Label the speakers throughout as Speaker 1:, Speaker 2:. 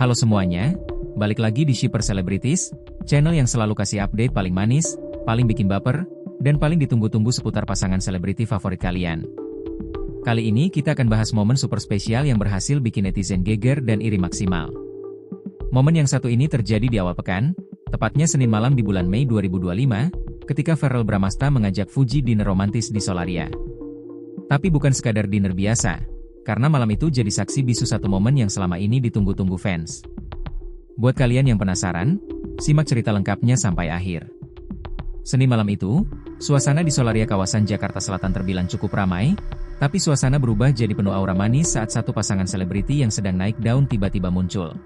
Speaker 1: Halo semuanya, balik lagi di Shipper Celebrities, channel yang selalu kasih update paling manis, paling bikin baper, dan paling ditunggu-tunggu seputar pasangan selebriti favorit kalian. Kali ini kita akan bahas momen super spesial yang berhasil bikin netizen geger dan iri maksimal. Momen yang satu ini terjadi di awal pekan, tepatnya Senin malam di bulan Mei 2025, ketika Verrell Bramasta mengajak Fuji dinner romantis di Solaria. Tapi bukan sekadar dinner biasa, karena malam itu jadi saksi bisu satu momen yang selama ini ditunggu-tunggu fans. Buat kalian yang penasaran, simak cerita lengkapnya sampai akhir. Senin malam itu, suasana di Solaria kawasan Jakarta Selatan terbilang cukup ramai, tapi suasana berubah jadi penuh aura manis saat satu pasangan selebriti yang sedang naik daun tiba-tiba muncul.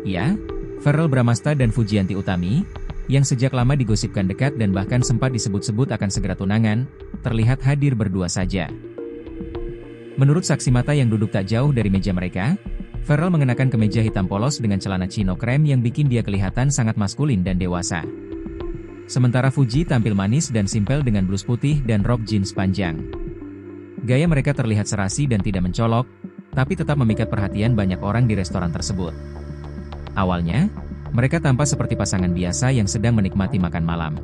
Speaker 1: Ya, Verrell Bramasta dan Fujianti Utami, yang sejak lama digosipkan dekat dan bahkan sempat disebut-sebut akan segera tunangan, terlihat hadir berdua saja. Menurut saksi mata yang duduk tak jauh dari meja mereka, Verrell mengenakan kemeja hitam polos dengan celana chino krem yang bikin dia kelihatan sangat maskulin dan dewasa. Sementara Fuji tampil manis dan simpel dengan blus putih dan rok jeans panjang. Gaya mereka terlihat serasi dan tidak mencolok, tapi tetap memikat perhatian banyak orang di restoran tersebut. Awalnya, mereka tampak seperti pasangan biasa yang sedang menikmati makan malam.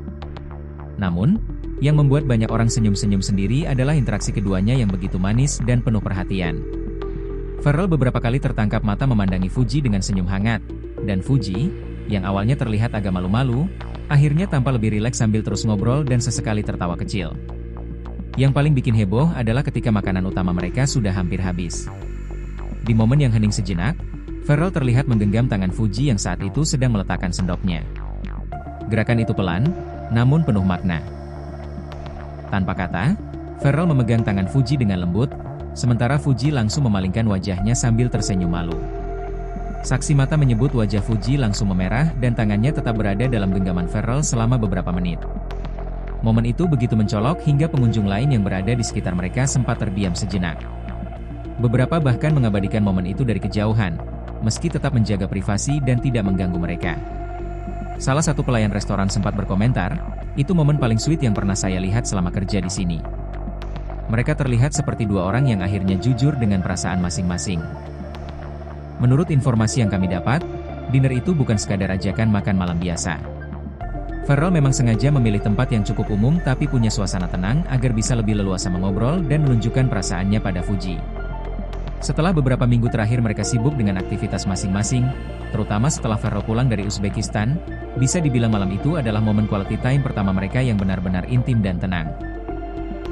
Speaker 1: Namun, yang membuat banyak orang senyum-senyum sendiri adalah interaksi keduanya yang begitu manis dan penuh perhatian. Verrell beberapa kali tertangkap mata memandangi Fuji dengan senyum hangat, dan Fuji, yang awalnya terlihat agak malu-malu, akhirnya tampak lebih rileks sambil terus ngobrol dan sesekali tertawa kecil. Yang paling bikin heboh adalah ketika makanan utama mereka sudah hampir habis. Di momen yang hening sejenak, Verrell terlihat menggenggam tangan Fuji yang saat itu sedang meletakkan sendoknya. Gerakan itu pelan, namun penuh makna. Tanpa kata, Verrell memegang tangan Fuji dengan lembut, sementara Fuji langsung memalingkan wajahnya sambil tersenyum malu. Saksi mata menyebut wajah Fuji langsung memerah dan tangannya tetap berada dalam genggaman Verrell selama beberapa menit. Momen itu begitu mencolok hingga pengunjung lain yang berada di sekitar mereka sempat terdiam sejenak. Beberapa bahkan mengabadikan momen itu dari kejauhan, meski tetap menjaga privasi dan tidak mengganggu mereka. Salah satu pelayan restoran sempat berkomentar, "Itu momen paling sweet yang pernah saya lihat selama kerja di sini." Mereka terlihat seperti dua orang yang akhirnya jujur dengan perasaan masing-masing. Menurut informasi yang kami dapat, dinner itu bukan sekadar ajakan makan malam biasa. Verrell memang sengaja memilih tempat yang cukup umum tapi punya suasana tenang agar bisa lebih leluasa mengobrol dan menunjukkan perasaannya pada Fuji. Setelah beberapa minggu terakhir mereka sibuk dengan aktivitas masing-masing, terutama setelah Verrell pulang dari Uzbekistan, bisa dibilang malam itu adalah momen quality time pertama mereka yang benar-benar intim dan tenang.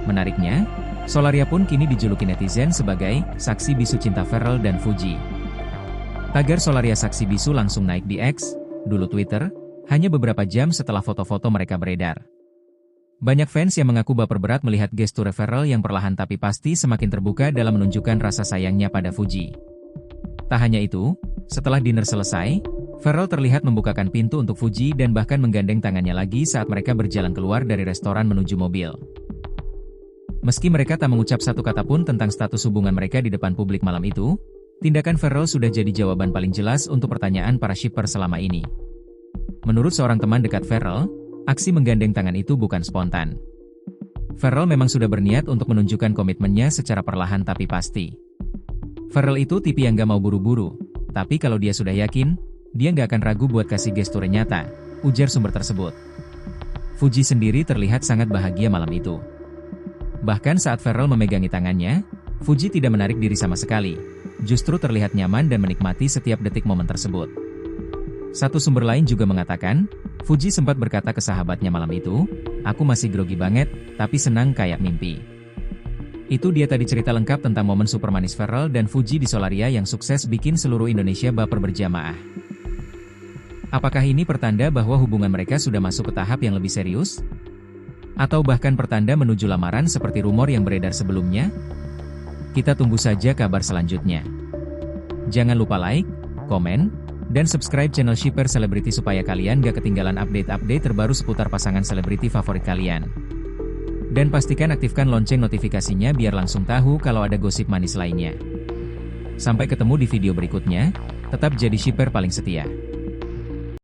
Speaker 1: Menariknya, Solaria pun kini dijuluki netizen sebagai saksi bisu cinta Verrell dan Fuji. Tagar Solaria saksi bisu langsung naik di X, dulu Twitter, hanya beberapa jam setelah foto-foto mereka beredar. Banyak fans yang mengaku baper berat melihat gestur Verrell yang perlahan tapi pasti semakin terbuka dalam menunjukkan rasa sayangnya pada Fuji. Tak hanya itu, setelah dinner selesai, Verrell terlihat membukakan pintu untuk Fuji dan bahkan menggandeng tangannya lagi saat mereka berjalan keluar dari restoran menuju mobil. Meski mereka tak mengucap satu kata pun tentang status hubungan mereka di depan publik malam itu, tindakan Verrell sudah jadi jawaban paling jelas untuk pertanyaan para shipper selama ini. Menurut seorang teman dekat Verrell, aksi menggandeng tangan itu bukan spontan. Verrell memang sudah berniat untuk menunjukkan komitmennya secara perlahan tapi pasti. Verrell itu tipe yang gak mau buru-buru, tapi kalau dia sudah yakin, dia gak akan ragu buat kasih gestur nyata, ujar sumber tersebut. Fuji sendiri terlihat sangat bahagia malam itu. Bahkan saat Verrell memegangi tangannya, Fuji tidak menarik diri sama sekali, justru terlihat nyaman dan menikmati setiap detik momen tersebut. Satu sumber lain juga mengatakan, Fuji sempat berkata ke sahabatnya malam itu, "Aku masih grogi banget, tapi senang kayak mimpi." Itu dia tadi cerita lengkap tentang momen super manis Verrell dan Fuji di Solaria yang sukses bikin seluruh Indonesia baper berjamaah. Apakah ini pertanda bahwa hubungan mereka sudah masuk ke tahap yang lebih serius? Atau bahkan pertanda menuju lamaran seperti rumor yang beredar sebelumnya? Kita tunggu saja kabar selanjutnya. Jangan lupa like, komen, dan subscribe channel Shipper Celebrity supaya kalian gak ketinggalan update-update terbaru seputar pasangan selebriti favorit kalian. Dan pastikan aktifkan lonceng notifikasinya biar langsung tahu kalau ada gosip manis lainnya. Sampai ketemu di video berikutnya, tetap jadi shipper paling setia.